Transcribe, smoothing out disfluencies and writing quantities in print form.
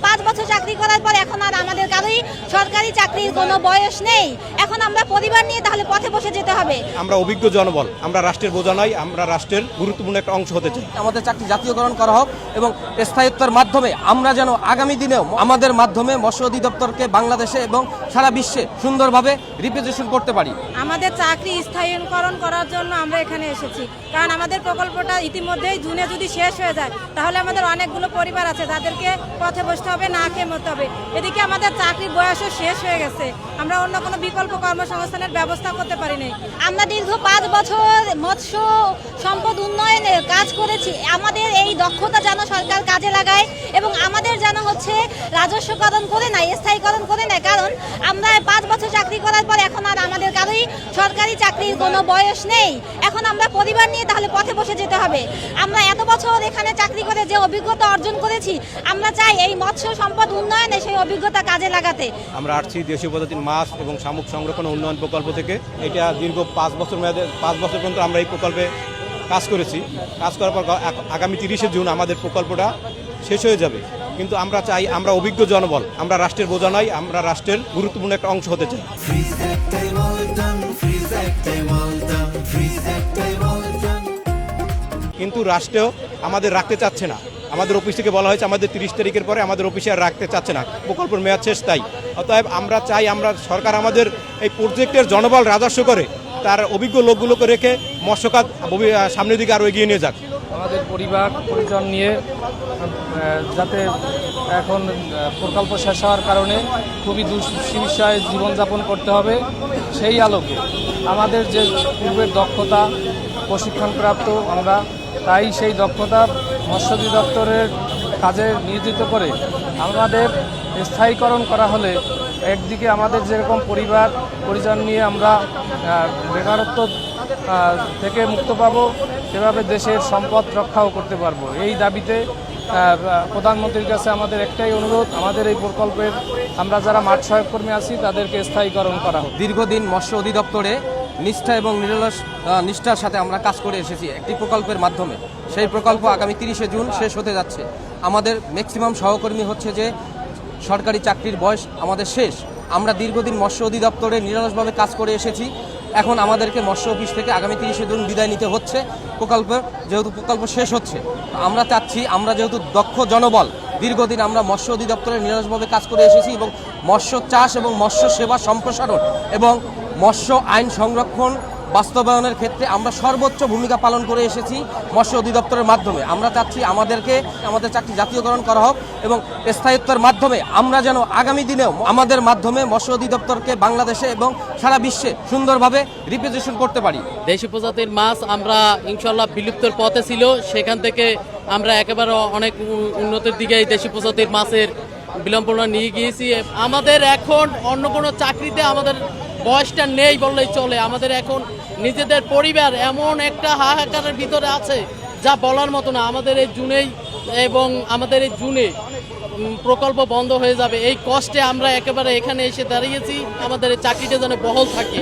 5 বছর চাকরি করার পর এখন আর আমাদের কারোই সরকারি চাকরির কোনো বয়স নেই। এখন আমরা পরিবার নিয়ে তাহলে পথে বসে যেতে হবে। আমরা অভিজ্ঞ জনবল, আমরা রাষ্ট্রের বোঝা নয়, আমরা রাষ্ট্রের গুরুত্বপূর্ণ একটা অংশ হতে চাই। আমাদের চাকরি জাতীয়করণ করা হোক এবং স্থায়িত্বের মাধ্যমে আমরা যেন আগামী দিনেও আমাদের মাধ্যমে মৎস্য অধিদপ্তরকে বাংলাদেশে এবং সারা বিশ্বে সুন্দরভাবে রিপ্রেজেন্টেশন করতে পারি। আমাদের চাকরি স্থায়ীকরণ করার জন্য আমরা এখানে এসেছি, কারণ আমাদের প্রকল্পটা ইতিমধ্যেই জুনে যদি শেষ হয়ে যায় তাহলে আমাদের অনেকগুলো পরিবার আছে যাদেরকে পথে বসতে হবে, না খেয়ে মরতে হবে। এদিকে আমাদের চাকরির বয়সও শেষ হয়ে গেছে, আমরা অন্য কোনো বিকল্প কর্মসংস্থানের ব্যবস্থা করতে পারিনি। আমরা দীর্ঘ 5 বছর মৎস্য সম্পদ উন্নয়নের কাজ করেছি। আমাদের এই দক্ষতা যেন সরকার কাজে লাগায় এবং আমাদের যেন রাজস্বকরণ করে নেয়, স্থায়ীকরণ করে নেয়। কারণ আমরা 5 বছর চাকরি করার পর এখন আর আমাদের কারোই সরকারি চাকরির কোনো বয়স নেই। এখন আমরা পরিবার নিয়ে তাহলে পথে বসে যেতে হবে। আমরা এত বছর এখানে চাকরি করে যে অভিজ্ঞতা অর্জন করেছি, আমরা চাই এই মৎস্য সম্পদ উন্নয়নে সেই অভিজ্ঞতা কাজে লাগাতে। আমরা আসছি দেশীয় প্রজাতির মাছ এবং শামুক সংরক্ষণ ও উন্নয়ন প্রকল্প থেকে। এটা দীর্ঘ 5 বছর মেয়াদে 5 বছর পর্যন্ত আমরা এই প্রকল্পে কাজ করেছি। কাজ করার পর আগামী 30শে জুন আমাদের প্রকল্পটা শেষ হয়ে যাবে। কিন্তু আমরা চাই, আমরা অভিজ্ঞ জনবল, আমরা রাষ্ট্রের বোঝা নয়, আমরা রাষ্ট্রের গুরুত্বপূর্ণ একটা অংশ হতে চাই। কিন্তু রাষ্ট্রেও আমাদের রাখতে চাচ্ছে না। আমাদের অফিস থেকে বলা হয়েছে আমাদের 30 তারিখের পরে আমাদের অফিসে আর রাখতে চাচ্ছে না, প্রকল্পের মেয়াদ শেষ। তাই অতএব আমরা চাই, আমরা সরকার আমাদের এই প্রজেক্টের জনবল রাজস্ব করে তার অভিজ্ঞ লোকগুলোকে রেখে মৎস্য খাত সামনের দিকে আরও এগিয়ে নিয়ে যাক। আমাদের পরিবার পরিজন নিয়ে যাতে এখন প্রকল্প শেষ হওয়ার কারণে খুবই দুশ্চিন্তায় জীবনযাপন করতে হবে, সেই আলোকে আমাদের যে পূর্বের দক্ষতা প্রশিক্ষণপ্রাপ্ত আমরা, তাই সেই দক্ষতা মৎস্য অধিদপ্তরের কাজে নিয়োজিত করে আমাদের স্থায়ীকরণ করা হলে একদিকে আমাদের যেরকম পরিবার পরিজন নিয়ে আমরা বেকারত্ব থেকে মুক্ত পাবো, সেভাবে দেশের সম্পদ রক্ষাও করতে পারবো। এই দাবিতে প্রধানমন্ত্রীর কাছে আমাদের একটাই অনুরোধ, আমাদের এই প্রকল্পের আমরা যারা মাঠ সহায়ককর্মী আছি তাদেরকে স্থায়ীকরণ করা হোক। দীর্ঘদিন মৎস্য অধিদপ্তরে নিষ্ঠা এবং নিষ্ঠার সাথে আমরা কাজ করে এসেছি একটি প্রকল্পের মাধ্যমে। সেই প্রকল্প আগামী 30শে জুন শেষ হতে যাচ্ছে। আমাদের ম্যাক্সিমাম সহকর্মী হচ্ছে যে সরকারি চাকরির বয়স আমাদের শেষ। আমরা দীর্ঘদিন মৎস্য অধিদপ্তরে নিরলসভাবে কাজ করে এসেছি। এখন আমাদেরকে মৎস্য অফিস থেকে আগামী 30শে জুন বিদায় নিতে হচ্ছে যেহেতু প্রকল্প শেষ হচ্ছে। আমরা চাচ্ছি, আমরা যেহেতু দক্ষ জনবল, দীর্ঘদিন আমরা মৎস্য অধিদপ্তরে নিরলসভাবে কাজ করে এসেছি এবং মৎস্য চাষ এবং মৎস্য সেবা সম্প্রসারণ এবং মৎস্য আইন সংরক্ষণ বাস্তবায়নের ক্ষেত্রে আমরা সর্বোচ্চ ভূমিকা পালন করে এসেছি মৎস্য অধিদপ্তরের মাধ্যমে। আমরা চাচ্ছি আমাদের চাকরি জাতীয়করণ করা হোক এবং স্থায়িত্বের মাধ্যমে আমরা যেন আগামী দিনেও আমাদের মাধ্যমে মৎস্য অধিদপ্তরকে বাংলাদেশে এবং সারা বিশ্বে সুন্দরভাবে রিপ্রেজেন্টেশন করতে পারি। দেশি প্রজাতির মাছ আমরা ইনশাল্লাহ বিলুপ্তর পথে ছিল, সেখান থেকে আমরা একেবারে অনেক উন্নতির দিকে এই দেশি প্রজাতির মাছের বিলম্বনা নিয়ে গিয়েছি। আমাদের এখন অন্য কোনো চাকরিতে আমাদের বয়সটা নেই বললেই চলে। আমাদের এখন নিজেদের পরিবার এমন একটা হাহাকারের ভিতরে আছে যা বলার মতো না। আমাদের এই জুনে প্রকল্প বন্ধ হয়ে যাবে, এই কষ্টে আমরা একেবারে এখানে এসে দাঁড়িয়েছি। আমাদের এই চাকরিটা যেন বহাল থাকে।